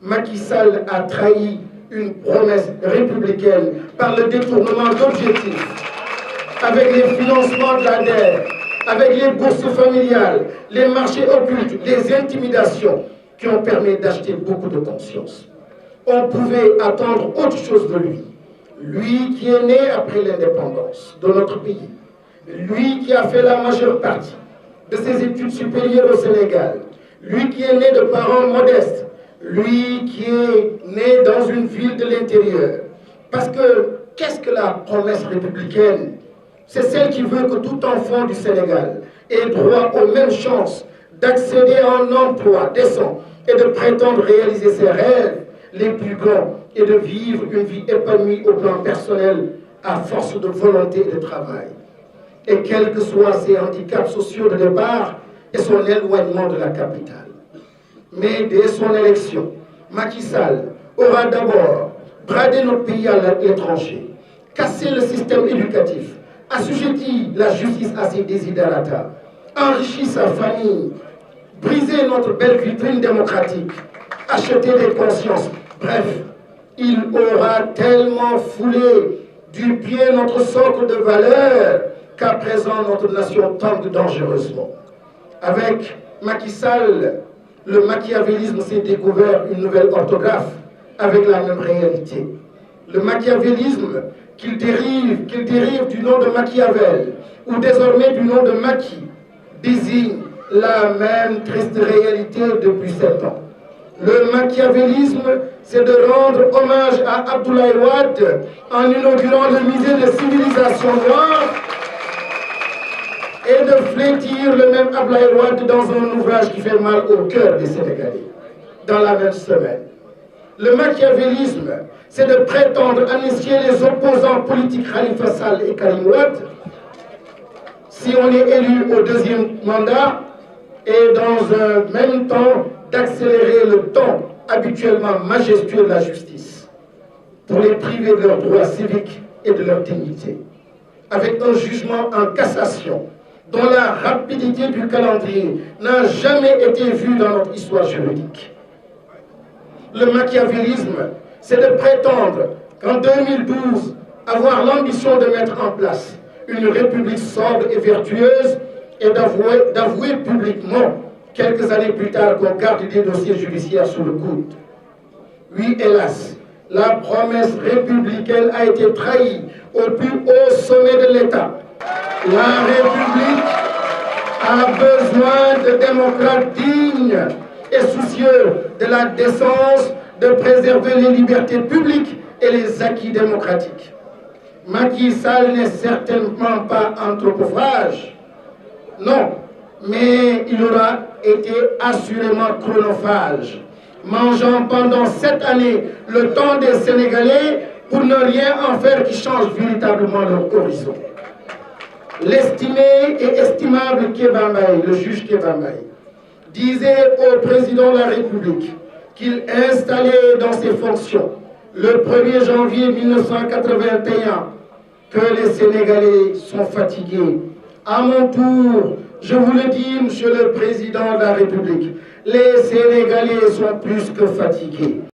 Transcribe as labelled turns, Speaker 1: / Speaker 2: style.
Speaker 1: Macky Sall a trahi une promesse républicaine par le détournement d'objectifs, avec les financements de la DER, avec les bourses familiales, les marchés occultes, les intimidations qui ont permis d'acheter beaucoup de conscience. On pouvait attendre autre chose de lui. Lui qui est né après l'indépendance de notre pays, lui qui a fait la majeure partie de ses études supérieures au Sénégal, lui qui est né de parents modestes, lui qui est né dans une ville de l'intérieur. Parce que qu'est-ce que la promesse républicaine? C'est celle qui veut que tout enfant du Sénégal ait droit aux mêmes chances d'accéder à un emploi décent et de prétendre réaliser ses rêves les plus grands et de vivre une vie épanouie au plan personnel à force de volonté et de travail. Et quels que soient ses handicaps sociaux de départ et son éloignement de la capitale. Mais dès son élection, Macky Sall aura d'abord bradé notre pays à l'étranger, cassé le système éducatif, assujetti la justice à ses desiderata, enrichi sa famille, brisé notre belle vitrine démocratique, acheté des consciences. Bref, il aura tellement foulé du pied notre socle de valeurs qu'à présent notre nation tangue dangereusement. Avec Macky Sall, le machiavélisme s'est découvert une nouvelle orthographe avec la même réalité. Le machiavélisme qu'il dérive du nom de Machiavel ou désormais du nom de Macky désigne la même triste réalité depuis 7 ans. Le machiavélisme, c'est de rendre hommage à Abdoulaye Wade en inaugurant le musée de civilisation noire et de flétir le même Abdoulaye Wade dans un ouvrage qui fait mal au cœur des Sénégalais, dans la même semaine. Le machiavélisme, c'est de prétendre amnistier les opposants politiques Khalifa Sall et Karim Wade si on est élu au deuxième mandat et dans un même temps d'accélérer le temps habituellement majestueux de la justice pour les priver de leurs droits civiques et de leur dignité, avec un jugement en cassation dont la rapidité du calendrier n'a jamais été vue dans notre histoire juridique. Le machiavélisme, c'est de prétendre qu'en 2012, avoir l'ambition de mettre en place une république sobre et vertueuse et d'avouer publiquement, quelques années plus tard, qu'on garde des dossiers judiciaires sous le coude. Oui, hélas, la promesse républicaine a été trahie au plus haut sommet de l'État. La République a besoin de démocrates dignes et soucieux de la décence, de préserver les libertés publiques et les acquis démocratiques. Macky Sall n'est certainement pas anthropophage, non, mais il aura été assurément chronophage, mangeant pendant 7 années le temps des Sénégalais pour ne rien en faire qui change véritablement leur horizon. L'estimé et estimable Kéba Mbaye, le juge Kéba Mbaye, disait au président de la République qu'il installait dans ses fonctions le 1er janvier 1981 que les Sénégalais sont fatigués. À mon tour, je vous le dis, Monsieur le Président de la République, les Sénégalais sont plus que fatigués.